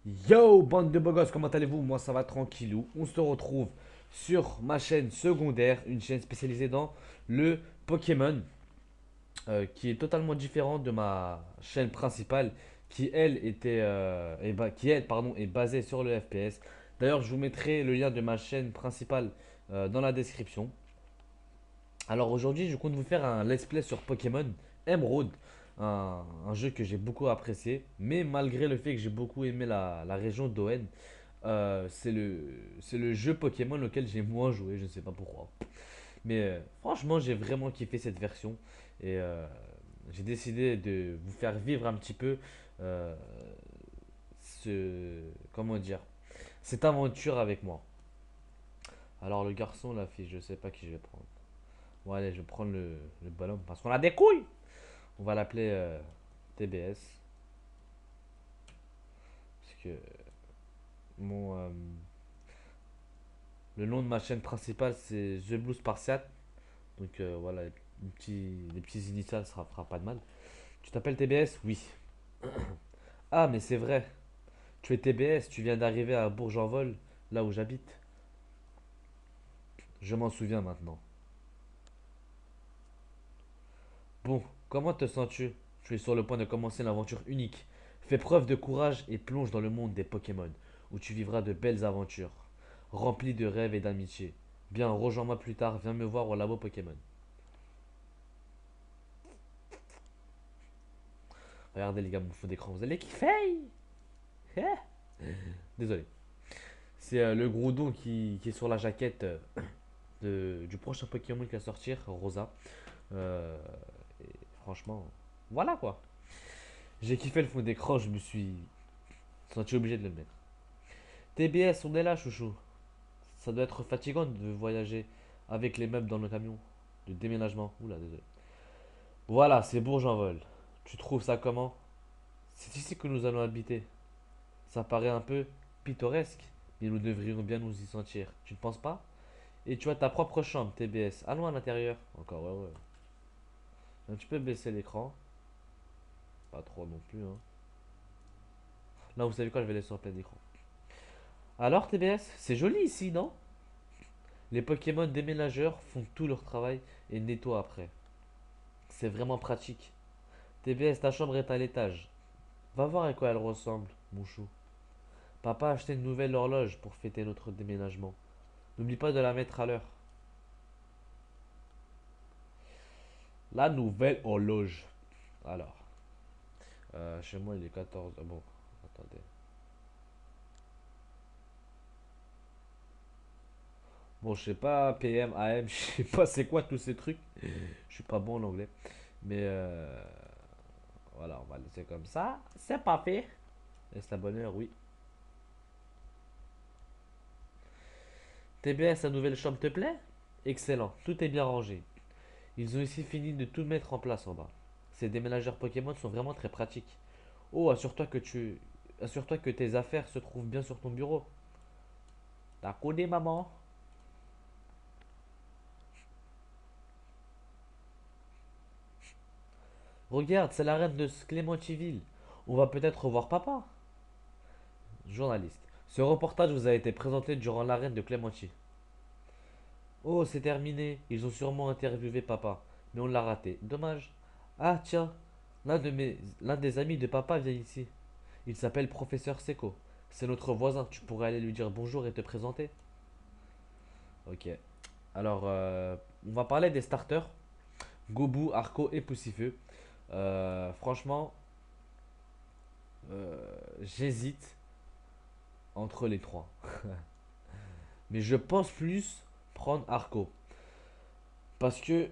Yo, bande de beaux gosses, comment allez-vous? Moi, ça va tranquillou. On se retrouve sur ma chaîne secondaire, une chaîne spécialisée dans le Pokémon, qui est totalement différente de ma chaîne principale, qui elle est basée sur le FPS. D'ailleurs, je vous mettrai le lien de ma chaîne principale dans la description. Alors aujourd'hui, je compte vous faire un let's play sur Pokémon Emerald, un jeu que j'ai beaucoup apprécié, mais malgré le fait que j'ai beaucoup aimé la région d'Oen, c'est le jeu Pokémon auquel j'ai moins joué, je ne sais pas pourquoi. Mais franchement, j'ai vraiment kiffé cette version et j'ai décidé de vous faire vivre un petit peu euh, comment dire, cette aventure avec moi. Alors le garçon, la fille, je sais pas qui je vais prendre. Bon allez, je vais prendre le ballon parce qu'on a des couilles. On va l'appeler TBS parce que mon le nom de ma chaîne principale c'est The Blue Spartiate. Donc voilà, les petits initiales, ça fera pas de mal. Tu t'appelles TBS? Oui. Ah, mais c'est vrai. Tu es TBS, tu viens d'arriver à Bourg-en-Vol, là où j'habite. Je m'en souviens maintenant. Bon, comment te sens-tu? Tu es sur le point de commencer une aventure unique. Fais preuve de courage et plonge dans le monde des Pokémon, où tu vivras de belles aventures, remplies de rêves et d'amitié. Bien, rejoins-moi plus tard, viens me voir au labo Pokémon. Regardez les gars, mon fond d'écran, vous allez kiffer. Désolé. C'est le Groudon qui est sur la jaquette du prochain Pokémon qui va sortir, Rosa. Euh, et franchement, voilà quoi. J'ai kiffé le fond d'écran, je me suis senti obligé de le mettre. TBS, on est là, chouchou. Ça doit être fatigant de voyager avec les meubles dans le camion. De déménagement. Oula, désolé. Voilà, c'est Bourg-en-Vol. Tu trouves ça comment? C'est ici que nous allons habiter. Ça paraît un peu pittoresque, mais nous devrions bien nous y sentir. Tu ne penses pas? Et tu as ta propre chambre, TBS. Allons à l'intérieur. Encore, ouais, ouais. Tu peux baisser l'écran. Pas trop non plus, hein. Là, vous savez quoi, je vais laisser en plein écran. Alors, TBS, c'est joli ici, non? Les Pokémon déménageurs font tout leur travail et nettoient après. C'est vraiment pratique. TBS, ta chambre est à l'étage. Va voir à quoi elle ressemble, mon chou. Papa a acheté une nouvelle horloge pour fêter notre déménagement. N'oublie pas de la mettre à l'heure. La nouvelle horloge. Alors, chez moi il est 14. Ah bon, attendez. Bon, je sais pas, PM, AM, je sais pas c'est quoi tous ces trucs. Je suis pas bon en anglais. Mais voilà, on va laisser comme ça. C'est pas fait. Est-ce la bonne heure? Oui. TBS, sa nouvelle chambre te plaît? Excellent, tout est bien rangé. Ils ont aussi fini de tout mettre en place en bas. Ces déménageurs Pokémon sont vraiment très pratiques. Oh, assure-toi que tes affaires se trouvent bien sur ton bureau. T'as codé, maman? Regarde, c'est la reine de Clémentiville. On va peut-être revoir papa. Journaliste. Ce reportage vous a été présenté durant l'arène de Clémenty. Oh, c'est terminé. Ils ont sûrement interviewé papa. Mais on l'a raté. Dommage. Ah, tiens. L'un des amis de papa vient ici. Il s'appelle Professeur Seco. C'est notre voisin. Tu pourrais aller lui dire bonjour et te présenter. Ok. Alors, on va parler des starters. Gobu, Arco et Poussifeu. Franchement, j'hésite entre les trois. Mais je pense plus prendre Arco. Parce que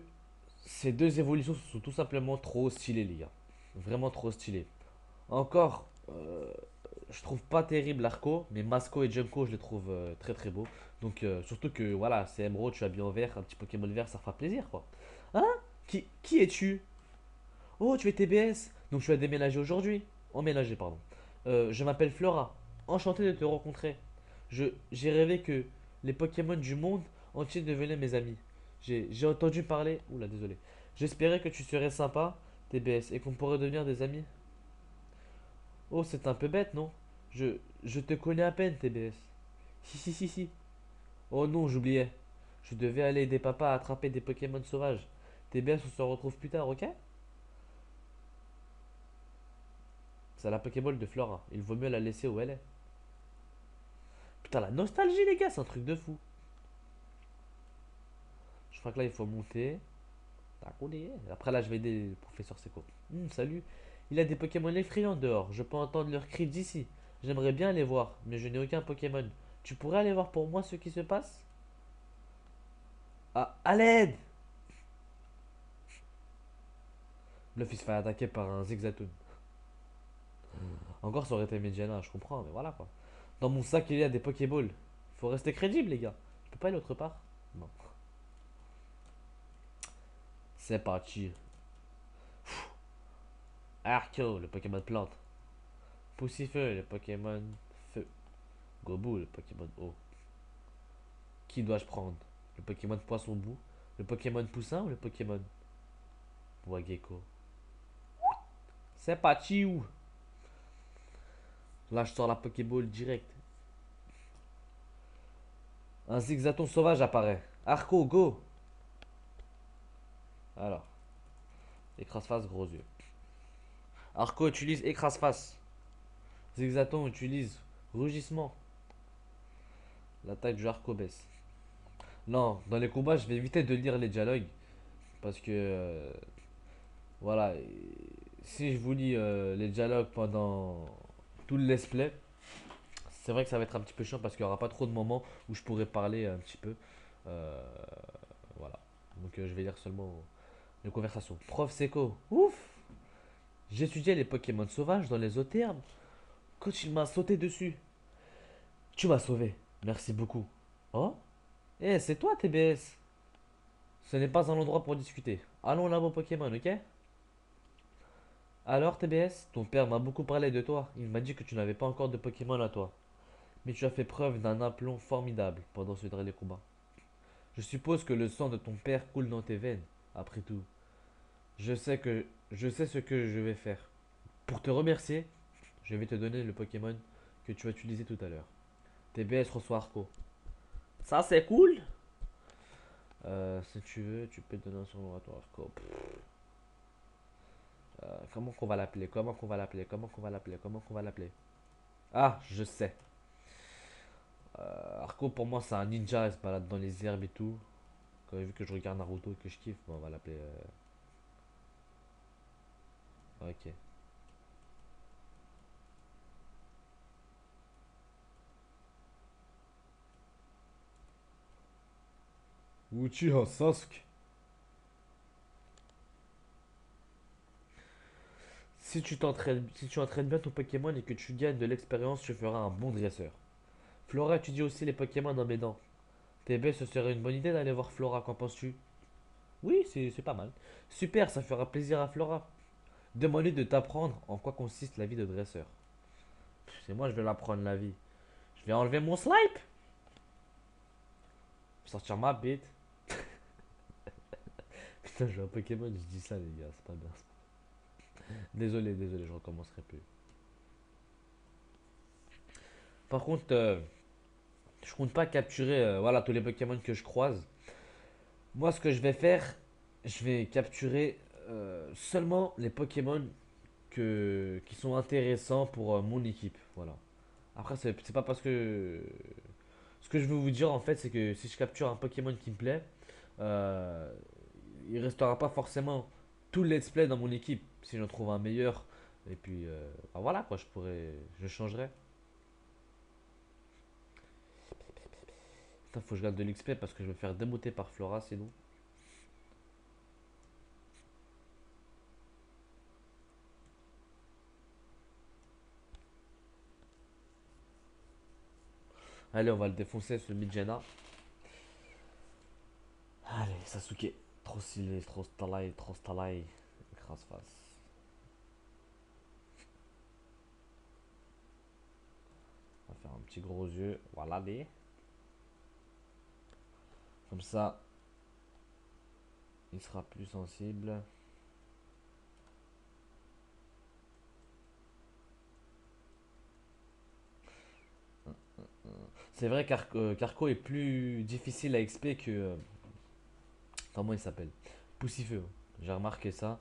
ces deux évolutions sont tout simplement trop stylées, les gars. Vraiment trop stylées. Encore, je trouve pas terrible Arco, mais Masco et Junko, je les trouve très très beaux. Donc, surtout que voilà, c'est Emerald, tu as bien vert, un petit Pokémon vert, ça fera plaisir quoi. Hein? Qui es-tu? Oh, tu es TBS, donc tu as déménagé aujourd'hui. Emménagé, pardon. Je m'appelle Flora. Enchanté de te rencontrer. J'ai rêvé que les Pokémon du monde entier devenaient mes amis. J'ai entendu parler. Oula, désolé. J'espérais que tu serais sympa, TBS, et qu'on pourrait devenir des amis. Oh, c'est un peu bête, non? Je te connais à peine, TBS. Si, si, si, si. Oh non, j'oubliais. Je devais aller aider papa à attraper des Pokémon sauvages. TBS, on se retrouve plus tard, ok? C'est la Pokéball de Flora. Il vaut mieux la laisser où elle est. Putain, la nostalgie, les gars, c'est un truc de fou. Je crois que là, il faut monter. T'as collé. Après, là, je vais aider le professeur Seko. Salut. Il a des Pokémon effrayants dehors. Je peux entendre leurs cris d'ici. J'aimerais bien les voir, mais je n'ai aucun Pokémon. Tu pourrais aller voir pour moi ce qui se passe? Ah, à l'aide! Le fils se fait attaquer par un Zigzagoon. Encore, ça aurait été Mediana, je comprends, mais voilà quoi. Dans mon sac, il y a des Pokéballs. Faut rester crédible, les gars. Je peux pas aller autre part? Non. C'est parti. Arceau, le Pokémon plante. Poussifeu, le Pokémon feu. Gobu, le Pokémon eau. Qui dois-je prendre? Le Pokémon poisson bout? Le Pokémon poussin ou le Pokémon Wageko? C'est parti où? Là, je sors la Pokéball direct. Un Zigzaton sauvage apparaît. Arco, go! Alors, écrase-face, gros yeux. Arco utilise écrase-face. Zigzaton utilise rugissement. L'attaque du Arco baisse. Non, dans les combats, je vais éviter de lire les dialogues. Parce que, voilà, si je vous lis les dialogues pendant tout le let's play, c'est vrai que ça va être un petit peu chiant parce qu'il n'y aura pas trop de moments où je pourrais parler un petit peu. Euh, voilà. Donc je vais lire seulement les conversations. Prof Seko, ouf! J'étudiais les Pokémon sauvages dans les eaux thermes quand il m'a sauté dessus. Tu m'as sauvé. Merci beaucoup. Oh? Eh, c'est toi, TBS. Ce n'est pas un endroit pour discuter. Allons là, mon Pokémon, ok? Alors, TBS, ton père m'a beaucoup parlé de toi. Il m'a dit que tu n'avais pas encore de Pokémon à toi. Mais tu as fait preuve d'un aplomb formidable pendant ce dernier combat. Je suppose que le sang de ton père coule dans tes veines. Après tout, je sais ce que je vais faire. Pour te remercier, je vais te donner le Pokémon que tu vas utiliser tout à l'heure. TBS reçoit Arco. Ça c'est cool. Si tu veux, tu peux te donner un surnom à toi, Arco. Comment qu'on va l'appeler? Comment qu'on va l'appeler? Comment qu'on va l'appeler? Comment qu'on va l'appeler? Ah, je sais. Arco pour moi c'est un ninja, il se balade dans les herbes et tout. Quand vu que je regarde Naruto et que je kiffe, bon, on va l'appeler. Ok. Uchiha Sasuke. Si tu entraînes bien ton Pokémon et que tu gagnes de l'expérience, tu feras un bon dresseur. Flora étudie aussi les Pokémon en m'aidant. TB, ce serait une bonne idée d'aller voir Flora, qu'en penses-tu? Oui, c'est pas mal. Super, ça fera plaisir à Flora. Demande-lui de t'apprendre en quoi consiste la vie de dresseur. C'est moi, je vais l'apprendre la vie. Je vais enlever mon snipe. Sortir ma bite. Putain, je joue un Pokémon, je dis ça, les gars, c'est pas bien. Désolé, désolé, je recommencerai plus. Par contre, je compte pas capturer voilà, tous les Pokémon que je croise. Moi, ce que je vais faire, je vais capturer seulement les Pokémon qui sont intéressants pour mon équipe. Voilà. Après, c'est pas parce que. Ce que je veux vous dire en fait, c'est que si je capture un Pokémon qui me plaît, euh, il restera pas forcément tout le let's play dans mon équipe. Si j'en trouve un meilleur, et puis bah voilà quoi, je changerai. Putain, faut que je garde de l'XP parce que je vais me faire démonter par Flora sinon. Allez, on va le défoncer ce Midjana. Allez, Sasuke. Trop stylé, trop stylé, trop stylé. Écrase face. On va faire un petit gros yeux. Voilà, les. Comme ça, il sera plus sensible. C'est vrai qu'Arco est plus difficile à XP que. Comment il s'appelle? Poussifeu. J'ai remarqué ça.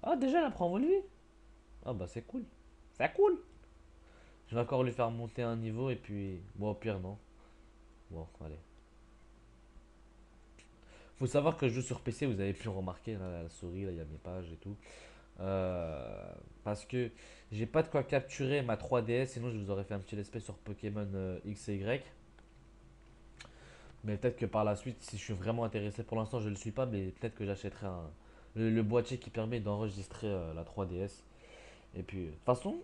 Ah, déjà, elle apprend lui. Ah, bah, c'est cool. C'est cool. Je vais encore lui faire monter un niveau et puis. Bon, au pire, non. Bon, allez. Faut savoir que je joue sur PC, vous avez pu le remarquer, là, la souris, là, il y a mes pages et tout. Parce que j'ai pas de quoi capturer ma 3DS, sinon je vous aurais fait un petit let's play sur Pokémon X et Y. Mais peut-être que par la suite, si je suis vraiment intéressé, pour l'instant je le suis pas, mais peut-être que j'achèterai le boîtier qui permet d'enregistrer la 3DS. Et puis, de toute façon,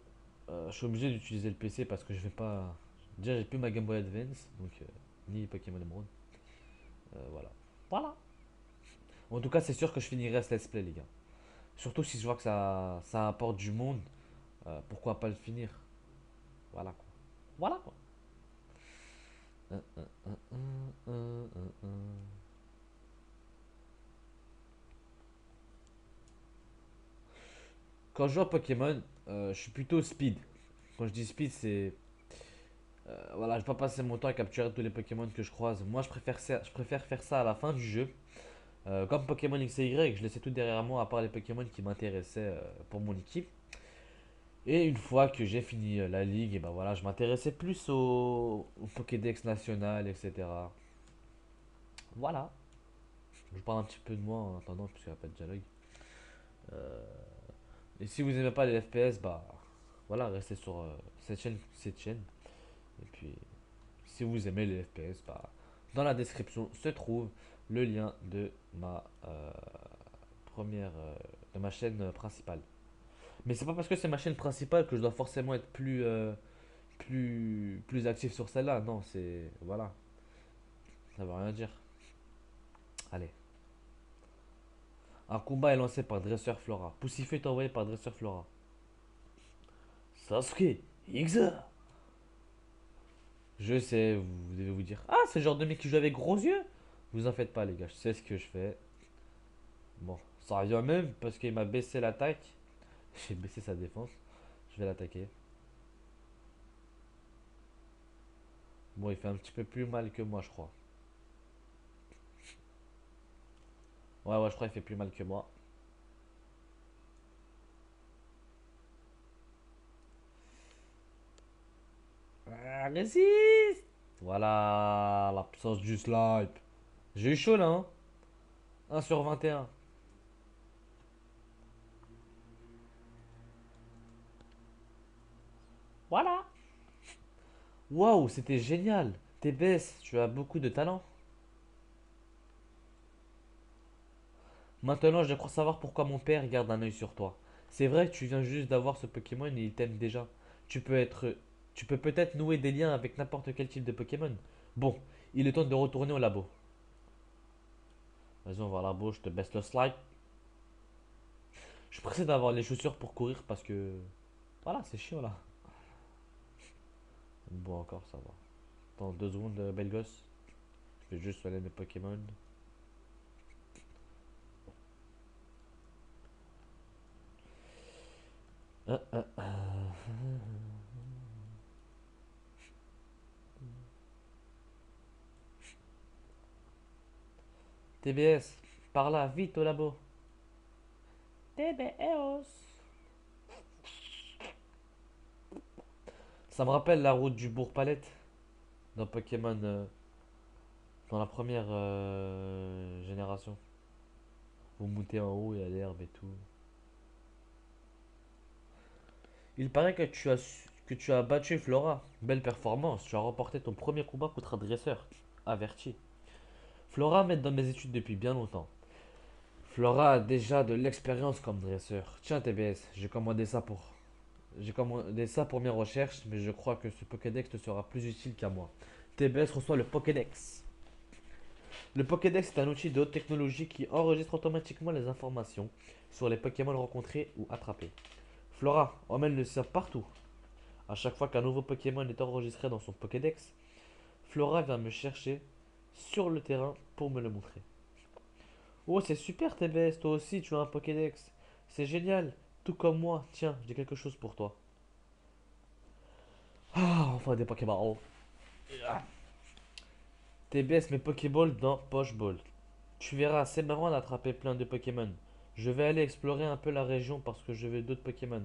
je suis obligé d'utiliser le PC parce que je vais pas. Déjà, j'ai plus ma Game Boy Advance, donc ni Pokémon Emerald. Voilà. Voilà. En tout cas, c'est sûr que je finirai ce let's play, les gars. Surtout si je vois que ça apporte du monde, pourquoi pas le finir? Voilà quoi. Voilà quoi. Quand je joue à Pokémon, je suis plutôt speed. Quand je dis speed, c'est. Voilà, je vais pas passer mon temps à capturer tous les Pokémon que je croise. Moi, je préfère faire ça à la fin du jeu. Comme Pokémon X et Y, je laissais tout derrière moi à part les Pokémon qui m'intéressaient pour mon équipe. Et une fois que j'ai fini la ligue, et ben voilà, je m'intéressais plus au Pokédex national, etc. Voilà. Je parle un petit peu de moi en attendant, puisqu'il n'y a pas de dialogue. Et si vous n'aimez pas les FPS, bah voilà, restez sur cette chaîne. Et puis, si vous aimez les FPS, bah dans la description se trouve le lien de ma première, de ma chaîne principale. Mais c'est pas parce que c'est ma chaîne principale que je dois forcément être plus actif sur celle-là. Non, c'est voilà, ça veut rien dire. Allez, un combat est lancé par Dresseur Flora. Poussifeu est envoyé par Dresseur Flora. Sasuke, Ixa. Je sais, vous devez vous dire, ah, c'est le genre de mec qui joue avec gros yeux. Vous en faites pas, les gars, je sais ce que je fais. Bon, ça revient même parce qu'il m'a baissé l'attaque. J'ai baissé sa défense. Je vais l'attaquer. Bon, il fait un petit peu plus mal que moi, je crois. Ouais, ouais, je crois qu'il fait plus mal que moi. Ah, résiste. Voilà, la puissance du snipe. J'ai eu chaud là, hein. 1 sur 21. Voilà. Waouh, c'était génial. TBS, tu as beaucoup de talent. Maintenant, je crois savoir pourquoi mon père garde un œil sur toi. C'est vrai que tu viens juste d'avoir ce Pokémon et il t'aime déjà. Tu peux être, tu peux peut-être nouer des liens avec n'importe quel type de Pokémon. Bon, il est temps de retourner au labo. Vas-y, on va au labo, je te baisse le slide. Je suis pressé d'avoir les chaussures pour courir parce que, voilà, c'est chiant là. Bon, encore, ça va. Attends 2 secondes, belle gosse. Je vais juste soigner mes Pokémon. TBS, par là, vite au labo. TBS. Ça me rappelle la route du Bourg-Palette dans Pokémon, dans la première génération. Vous montez en haut, il y a l'herbe et tout. Il paraît que tu as battu Flora. Belle performance. Tu as remporté ton premier combat contre un dresseur. Averti. Flora m'aide dans mes études depuis bien longtemps. Flora a déjà de l'expérience comme dresseur. Tiens TBS, j'ai commandé ça pour mes recherches, mais je crois que ce Pokédex te sera plus utile qu'à moi. TBS reçoit le Pokédex. Le Pokédex est un outil de haute technologie qui enregistre automatiquement les informations sur les Pokémon rencontrés ou attrapés. Flora emmène le sien partout. À chaque fois qu'un nouveau Pokémon est enregistré dans son Pokédex, Flora vient me chercher sur le terrain pour me le montrer. Oh, c'est super TBS, toi aussi tu as un Pokédex. C'est génial, tout comme moi. Tiens, j'ai quelque chose pour toi. Ah, enfin des Pokéballs. TBS, mes Pokéball dans Poche Ball. Tu verras, c'est marrant d'attraper plein de Pokémon. Je vais aller explorer un peu la région parce que je veux d'autres Pokémon.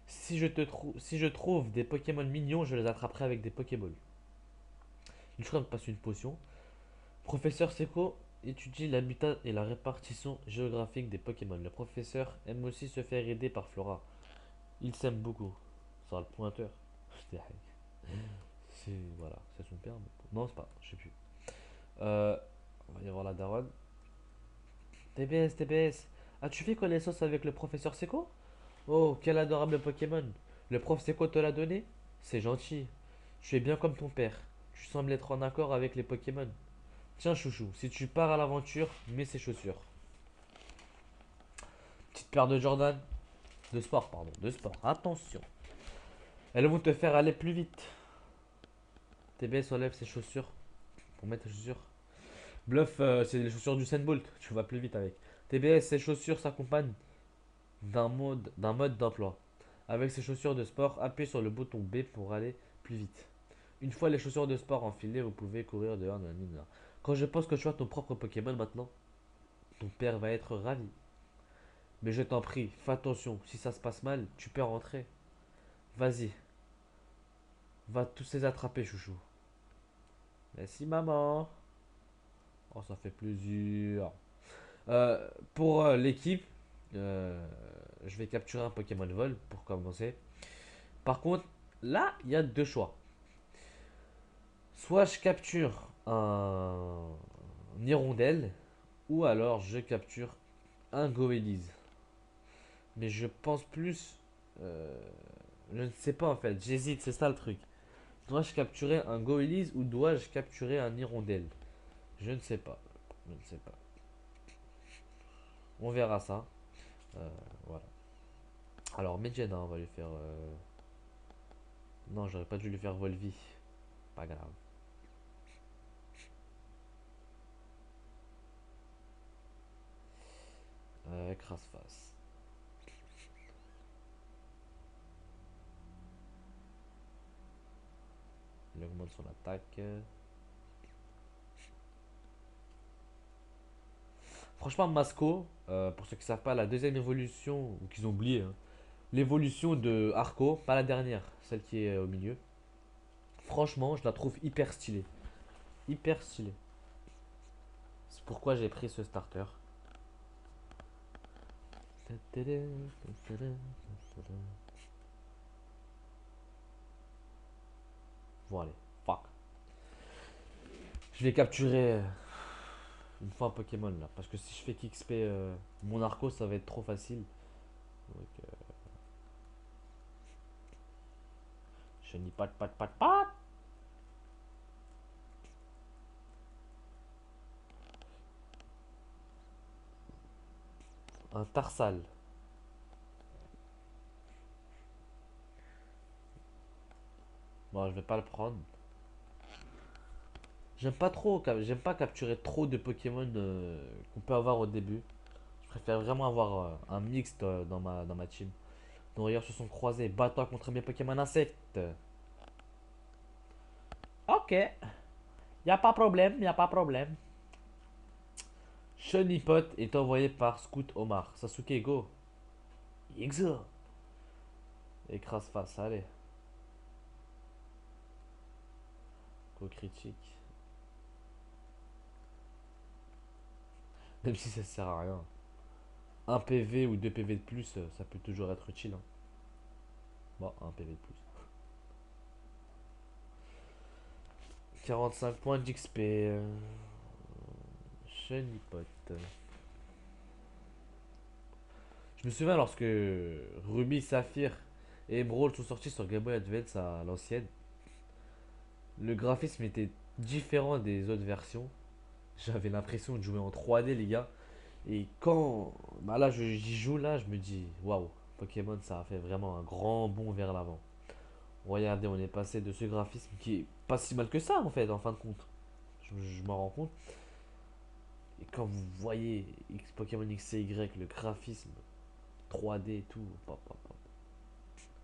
Si je trouve des Pokémon mignons, je les attraperai avec des Pokéballs. Une fois, me passe une potion. Professeur Seko étudie l'habitat et la répartition géographique des Pokémon. Le professeur aime aussi se faire aider par Flora. Il s'aime beaucoup. Ça le pointeur. C'est voilà, c'est son père. Non, c'est pas, je sais plus. On va y voir la daronne. TBS, TBS. As-tu fait connaissance avec le professeur Seko? Oh, quel adorable Pokémon. Le prof Seko te l'a donné? C'est gentil. Tu es bien comme ton père. Tu sembles être en accord avec les Pokémon. Tiens, chouchou, si tu pars à l'aventure, mets ces chaussures. Petite paire de Jordan. De sport, pardon. De sport. Attention. Elles vont te faire aller plus vite. TBS enlève ses chaussures. Pour mettre tes chaussures. Bluff, c'est les chaussures du Bolt. Tu vas plus vite avec. TBS, ces chaussures s'accompagnent d'un mode d'emploi. Avec ces chaussures de sport, appuyez sur le bouton B pour aller plus vite. Une fois les chaussures de sport enfilées, vous pouvez courir dehors. Nanana. Quand je pense que tu as ton propre Pokémon maintenant, ton père va être ravi. Mais je t'en prie, fais attention. Si ça se passe mal, tu peux rentrer. Vas-y, va tous les attraper, chouchou. Merci, maman. Oh, ça fait plaisir. Pour l'équipe, euh, je vais capturer un Pokémon Vol pour commencer. Par contre, là, il y a deux choix. Soit je capture un hirondelle, ou alors je capture un Goéliz. Mais je pense plus. euh, je ne sais pas en fait, j'hésite, c'est ça le truc. Dois-je capturer un Goéliz ou dois-je capturer un hirondelle? Je ne sais pas. Je ne sais pas. On verra ça. Voilà. Alors, Medjana, on va lui faire. Non, j'aurais pas dû lui faire Volvi. Pas grave. Crasse-face. Il augmente son attaque. Franchement, Masco, pour ceux qui savent pas, la deuxième évolution, ou qu'ils ont oublié, hein, l'évolution de Arco, pas la dernière, celle qui est au milieu. Franchement, je la trouve hyper stylée. Hyper stylée. C'est pourquoi j'ai pris ce starter. Bon, allez, fuck. Je vais capturer une fois un Pokémon là. Parce que si je fais qu'XP mon Arco, ça va être trop facile. Donc, je n'y pas. Un Tarsal. Bon, je vais pas le prendre. J'aime pas capturer trop de Pokémon qu'on peut avoir au début. Je préfère vraiment avoir un mixte dans ma team. Nos rayons se sont croisés, battant contre mes Pokémon insectes. Ok, y a pas problème, y a pas problème. Chonipot est envoyé par Scout Omar. Sasuke, go. Yexo. Écrase face, allez. Go critique. Même si ça sert à rien. Un PV ou 2 PV de plus, ça peut toujours être utile, hein. Bon, un PV de plus. 45 points d'XP. Chonipot. Je me souviens lorsque Ruby, Saphir et Emerald sont sortis sur Game Boy Advance à l'ancienne, le graphisme était différent des autres versions. J'avais l'impression de jouer en 3D, les gars. Et quand bah là j'y joue, là, je me dis waouh, Pokémon ça a fait vraiment un grand bond vers l'avant. Regardez, on est passé de ce graphisme qui est pas si mal que ça en fait, en fin de compte. Je m'en rends compte. Et quand vous voyez Pokémon X et Y, le graphisme 3D et tout, pop, pop, pop.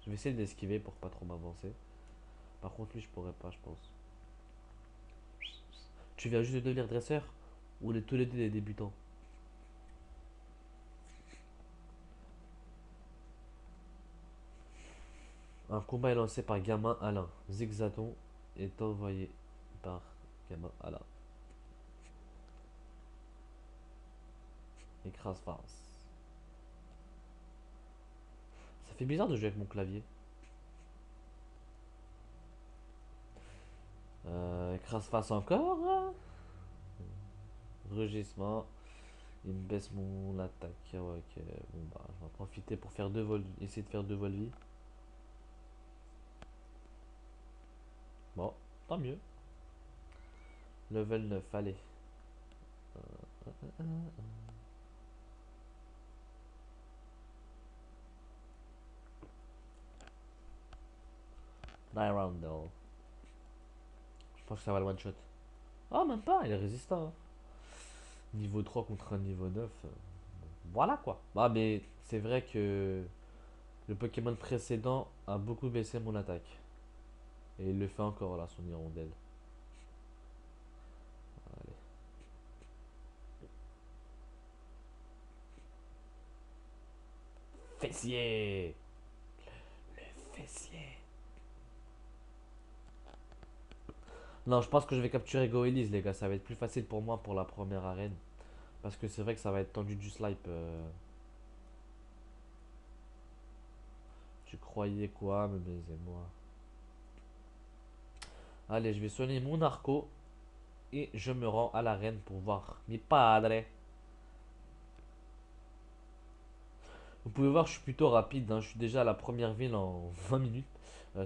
Je vais essayer d'esquiver pour pas trop m'avancer. Par contre, lui, je pourrais pas, je pense. Tu viens juste de devenir dresseur? Ou on est tous les deux des débutants? Un combat est lancé par Gamin Alain. Zigzaton est envoyé par Gamin Alain. Écrase face. Ça fait bizarre de jouer avec mon clavier. Écrase face encore. Rugissement. Il me baisse mon attaque. Ouais, ok. Bon bah, je vais en profiter pour faire deux vols. Essayer de faire deux vols vie. Bon, tant mieux. Level 9, allez. Nyrandel. Je pense que ça va le one shot. Oh, même pas, il est résistant, hein. Niveau 3 contre un niveau 9. Voilà quoi. Bah, mais c'est vrai que le Pokémon précédent a beaucoup baissé mon attaque. Et il le fait encore là, son hirondelle. Allez. Fessier. Fessier. Non, je pense que je vais capturer Goelis, les gars. Ça va être plus facile pour moi pour la première arène. Parce que c'est vrai que ça va être tendu du snipe. Tu croyais quoi, me baisez-moi. Allez, je vais sonner mon arco. Et je me rends à l'arène pour voir mi padre. Vous pouvez voir, je suis plutôt rapide, hein. Je suis déjà à la première ville en 20 minutes.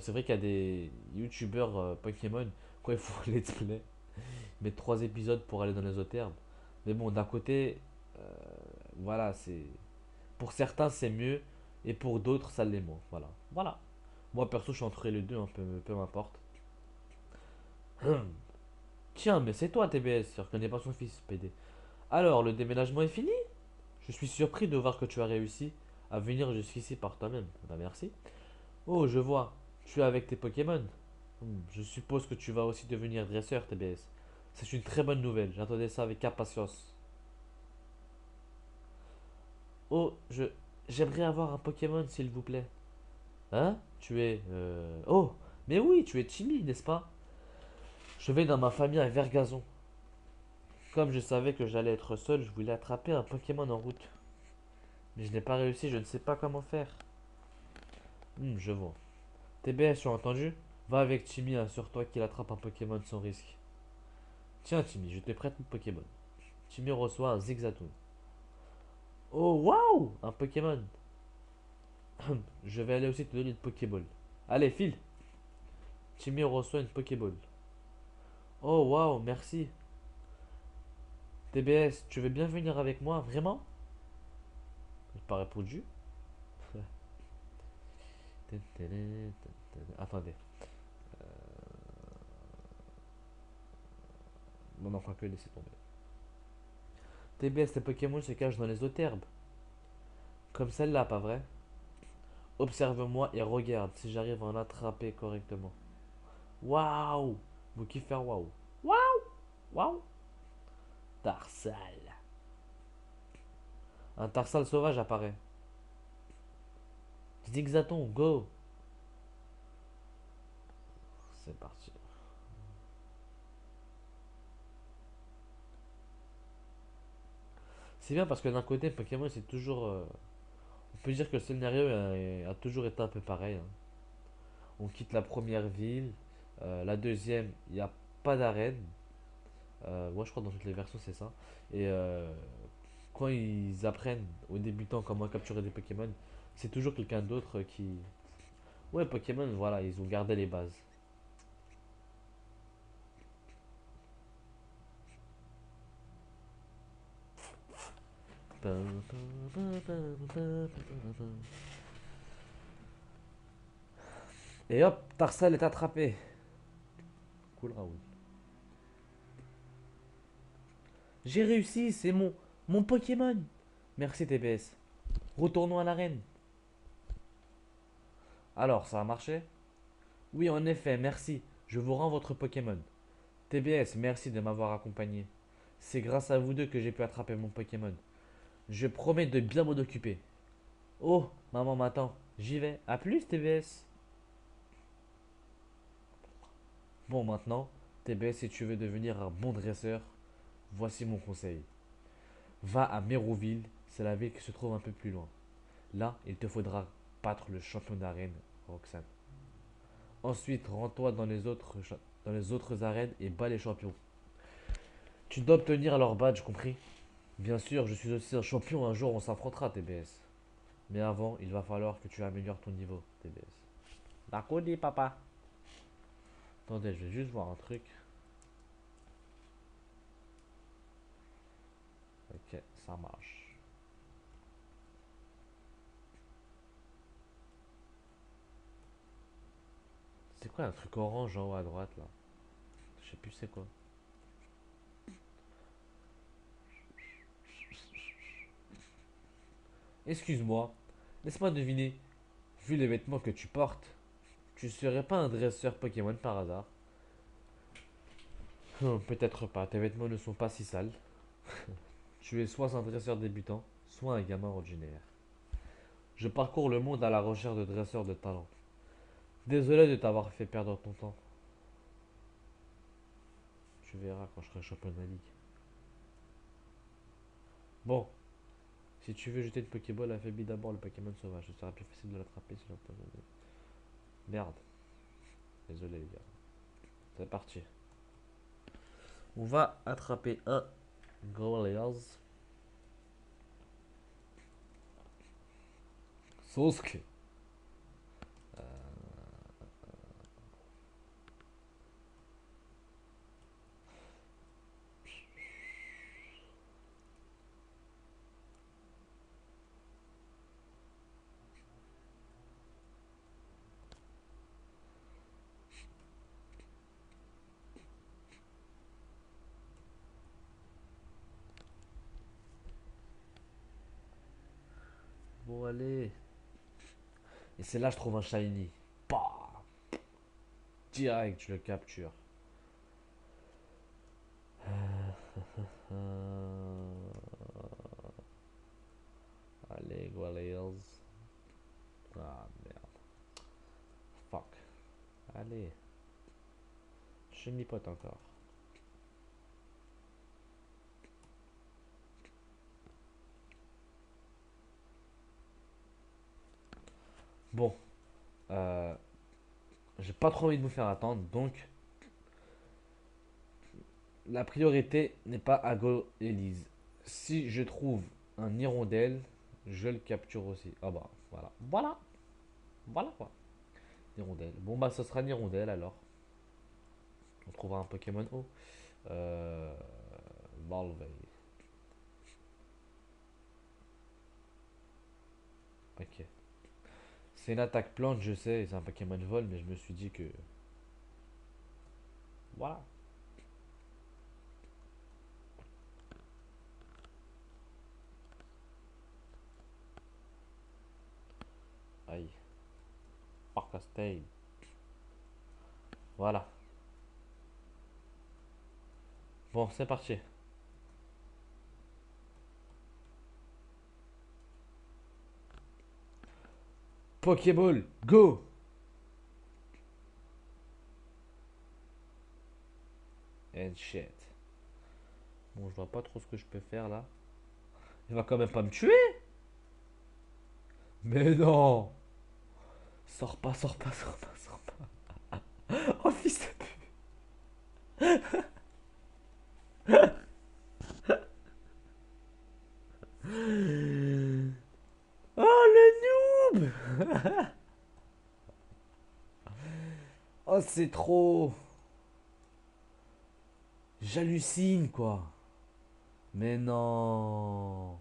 C'est vrai qu'il y a des youtubeurs Pokémon, quand ils font un let's play, ils mettent 3 épisodes pour aller dans les autres herbes. Mais bon, d'un côté, euh, voilà, c'est. Pour certains, c'est mieux, et pour d'autres, ça l'est moins. Voilà. Voilà. Moi, perso, je suis entre les deux, hein, peu m'importe. Tiens, mais c'est toi, TBS, je reconnais pas son fils, PD. Alors, le déménagement est fini? Je suis surpris de voir que tu as réussi à venir jusqu'ici par toi-même. Bah, merci. Oh, je vois. Tu es avec tes Pokémon. Je suppose que tu vas aussi devenir dresseur, TBS. C'est une très bonne nouvelle. J'attendais ça avec impatience. Oh, j'aimerais avoir un Pokémon, s'il vous plaît. Hein? Tu es... Oh, mais oui, tu es timide, n'est-ce pas? Je vais dans ma famille à Vergazon. Comme je savais que j'allais être seul, je voulais attraper un Pokémon en route. Mais je n'ai pas réussi, je ne sais pas comment faire. Je vois. TBS, tu as entendu? Va avec Timmy, assure-toi qu'il attrape un Pokémon sans risque. Tiens, Timmy, je te prête mon Pokémon. Timmy reçoit un Zigzagoon. Oh, waouh! Un Pokémon. Je vais aller aussi te donner une Pokéball. Allez, file! Timmy reçoit une Pokéball. Oh, waouh, merci. TBS, tu veux bien venir avec moi, vraiment? Il pas répondu. Attendez. Bon, non, que laissez tomber. TBS, tes Pokémon se cachent dans les autres herbes. Comme celle-là, pas vrai? Observe-moi et regarde si j'arrive à en attraper correctement. Waouh! Vous kiffez faire waouh? Waouh! Waouh! Tarsal. Un tarsal sauvage apparaît. Zigzaton, go! C'est parti. C'est bien parce que d'un côté, Pokémon, c'est toujours. On peut dire que le scénario a toujours été un peu pareil, hein. On quitte la première ville. La deuxième, il n'y a pas d'arène. Ouais, je crois que dans toutes les versions, c'est ça. Et quand ils apprennent aux débutants comment capturer des Pokémon, c'est toujours quelqu'un d'autre qui. Ouais, Pokémon, voilà, ils ont gardé les bases. Et hop, Tarsal est attrapé. Cool, Raoul. J'ai réussi, c'est mon Pokémon. Merci TBS. Retournons à l'arène. Alors, ça a marché? Oui, en effet, merci. Je vous rends votre Pokémon. TBS, merci de m'avoir accompagné. C'est grâce à vous deux que j'ai pu attraper mon Pokémon. Je promets de bien m'en occuper. Oh, maman m'attend. J'y vais. À plus, TBS. Bon, maintenant, TBS, si tu veux devenir un bon dresseur, voici mon conseil. Va à Méroville, c'est la ville qui se trouve un peu plus loin. Là, il te faudra battre le champion d'arène, Roxane. Ensuite, rends-toi dans les autres arènes et bats les champions. Tu dois obtenir leur badge, compris? Bien sûr, je suis aussi un champion, un jour on s'affrontera, TBS. Mais avant, il va falloir que tu améliores ton niveau, TBS. D'accord, dit papa. Attendez, je vais juste voir un truc. Ok, ça marche. C'est quoi un truc orange en haut à droite là? Je sais plus c'est quoi. Excuse-moi, laisse-moi deviner. Vu les vêtements que tu portes, tu serais pas un dresseur Pokémon par hasard? Peut-être pas, tes vêtements ne sont pas si sales. Tu es soit un dresseur débutant, soit un gamin ordinaire. Je parcours le monde à la recherche de dresseurs de talent. Désolé de t'avoir fait perdre ton temps. Tu verras quand je serai champion de la ligue. Bon, si tu veux jeter une Pokéball, affaiblis d'abord le Pokémon sauvage. Ce sera plus facile de l'attraper si l'empoisonne. Merde, désolé les gars. C'est parti. On va attraper un Goleaz. Sosk. Bon, allez. Et c'est là que je trouve un shiny. Bah, direct, je le capture. Allez, Goleaz. Ah, merde. Fuck. Allez. Chenipote encore. Bon. Euh, j'ai pas trop envie de vous faire attendre, donc la priorité n'est pas à Go Elise. Si je trouve un hirondelle, je le capture aussi. Ah bah, voilà. Voilà. Voilà quoi. Hirondelle. Bon bah, ce sera une hirondelle alors. On trouvera un Pokémon haut. Euh... Volvey. Ok. C'est une attaque plante, je sais, c'est un Pokémon vol, mais je me suis dit que. Voilà. Aïe. Parcastain. Voilà. Bon, c'est parti. Pokéball, go! And shit. Bon, je vois pas trop ce que je peux faire là. Il va quand même pas me tuer! Mais non! Sors pas, sors pas, sors pas, sors pas. Oh fils de pute! Oh le noob! Oh c'est trop! J'hallucine quoi! Mais non!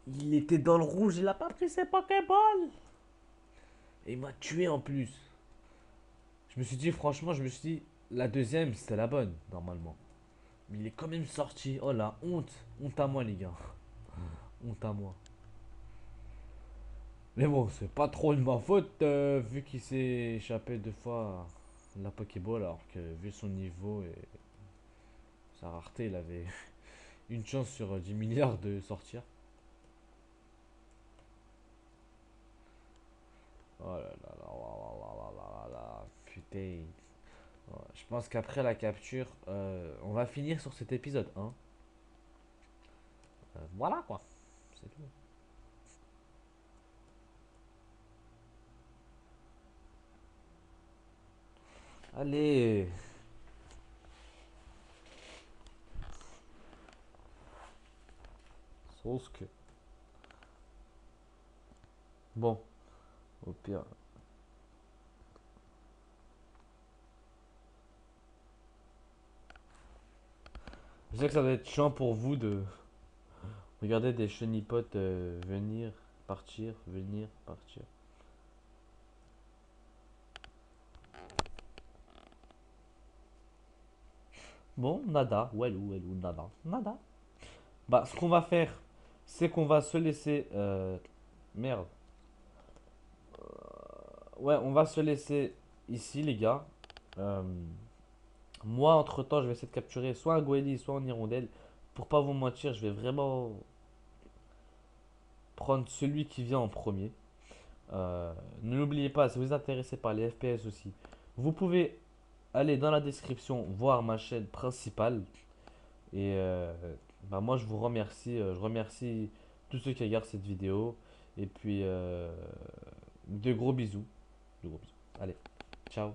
Il était dans le rouge, il a pas pris ses Pokéballs! Et il m'a tué en plus! Je me suis dit, franchement, je me suis dit, la deuxième c'était la bonne, normalement. Mais il est quand même sorti. Oh la honte! Honte à moi, les gars. Honte à moi. Mais bon, c'est pas trop de ma faute, vu qu'il s'est échappé deux fois. la Pokéball, alors que vu son niveau et sa rareté, il avait une chance sur 10 milliards de sortir. Oh là là là là là là là là, putain. Ouais, je pense qu'après la capture, on va finir sur cet épisode 1. Voilà quoi, c'est tout. Allez, sauce que. Bon, au pire. Je sais que ça va être chiant pour vous de regarder des chenipotes venir, partir. Bon, nada, walou, nada, nada. Bah, ce qu'on va faire, c'est qu'on va se laisser. Merde. Ouais, on va se laisser ici, les gars. Euh, Moi, entre-temps, je vais essayer de capturer soit un Goéli, soit un Hirondelle. Pour pas vous mentir, je vais vraiment prendre celui qui vient en premier. Ne l'oubliez pas, si vous êtes intéressé par les FPS aussi, vous pouvez aller dans la description voir ma chaîne principale. Et bah, moi, je vous remercie. Je remercie tous ceux qui regardent cette vidéo. Et puis, de gros bisous. De gros bisous. Allez, ciao.